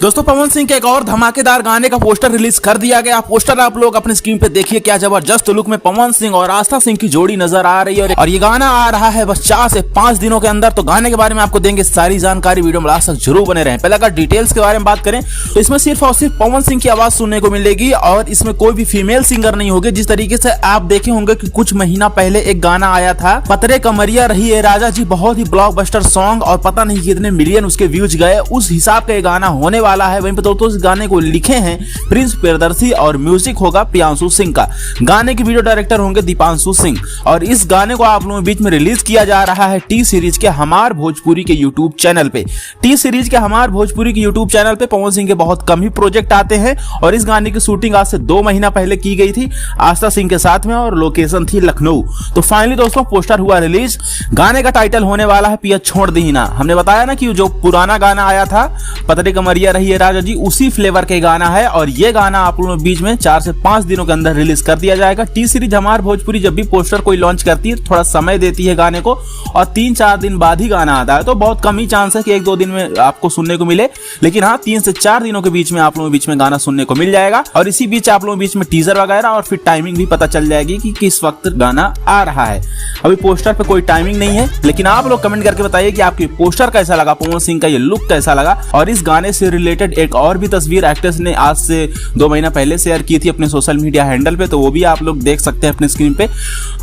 दोस्तों पवन सिंह के एक और धमाकेदार गाने का पोस्टर रिलीज कर दिया गया। पोस्टर आप लोग अपने स्क्रीन पे देखिए, क्या जबरदस्त लुक में पवन सिंह और आस्था सिंह की जोड़ी नजर आ रही है और ये गाना आ रहा है बस 4 से 5 दिनों के अंदर। तो गाने के बारे में आपको देंगे सारी जानकारी, वीडियो में लास्ट तक जरूर बने रहें। पहले अगर डिटेल्स के बारे में बात करें तो इसमें सिर्फ और सिर्फ पवन सिंह की आवाज सुनने को मिलेगी और इसमें कोई भी फीमेल सिंगर नहीं होगी। जिस तरीके से आप देखे होंगे कि कुछ महीना पहले एक गाना आया था पतरे कमरिया रही है राजा जी, बहुत ही ब्लॉकबस्टर सॉन्ग और पता नहीं कितने मिलियन उसके व्यूज गए, उस हिसाब का ये गाना होने वाला है। वहीं पे दोस्तों इस गाने को लिखे हैं प्रिंस प्रियदर्शी और म्यूजिक होगा प्रियांशु सिंह का। गाने के वीडियो डायरेक्टर होंगे दीपांशु सिंह और इस गाने को आप लोगों के बीच में रिलीज किया जा रहा है टी सीरीज के हमार भोजपुरी के यूट्यूब चैनल पे। टी सीरीज के हमार भोजपुरी के यूट्यूब चैनल पे पवन सिंह के बहुत कम ही प्रोजेक्ट आते हैं और इस गाने की शूटिंग आज से 2 महीना पहले की गई थी आस्था सिंह के साथ में और लोकेशन थी लखनऊ। तो फाइनली दोस्तों पोस्टर हुआ रिलीज। गाने का टाइटल होने वाला है पिया छोड़ दी ना। हमने बताया ना कि जो पुराना गाना आया था पतरे कमरिया रही है राजा जी, उसी फ्लेवर के गाना है और ये गाना आप लोगों के बीच में 4 से 5 दिनों के अंदर रिलीज कर दिया जाएगा। टी सीरीज हमार भोजपुरी जब भी पोस्टर कोई लॉन्च करती है थोड़ा समय देती है गाने को और 3-4 दिन बाद ही गाना आता है, तो बहुत कम ही चांस है कि 1-2 दिन में आपको सुनने को मिले, लेकिन हाँ 3 से 4 दिनों के बीच में आप लोगों के बीच में गाना सुनने को मिल जाएगा और इसी बीच आप लोगों के बीच में टीजर वगैरह और फिर टाइमिंग भी पता चल जाएगी कि किस वक्त गाना आ रहा है। अभी पोस्टर पे कोई टाइमिंग नहीं है, लेकिन आप लोग कमेंट करके बताइए कि आपकी पोस्टर कैसा लगा, पवन सिंह का ये लुक कैसा लगा और इस गाने से रिलेटेड एक और भी तस्वीर एक्ट्रेस ने आज से 2 महीना पहले शेयर की थी अपने सोशल मीडिया हैंडल पे, तो वो भी आप लोग देख सकते हैं अपने स्क्रीन पे।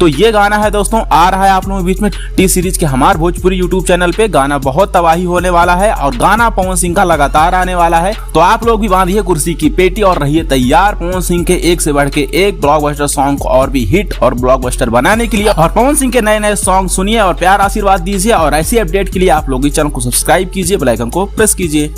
तो ये गाना है दोस्तों आ रहा है आप लोगों के बीच में टी सीरीज के हमार भोजपुरी यूट्यूब चैनल पे। गाना बहुत तबाही होने वाला है और गाना पवन सिंह का लगातार आने वाला है, तो आप लोग भी बांधिए कुर्सी की पेटी और रहिए तैयार पवन सिंह के एक से बढ़ के एक ब्लॉकबस्टर सॉन्ग को और भी हिट और ब्लॉकबस्टर बनाने के लिए। और पवन सिंह के नए नए सॉन्ग सुनिए और प्यार आशीर्वाद दीजिए और ऐसी अपडेट के लिए आप लोग इस चैनल को सब्सक्राइब कीजिए, बेल आइकन को प्रेस कीजिए।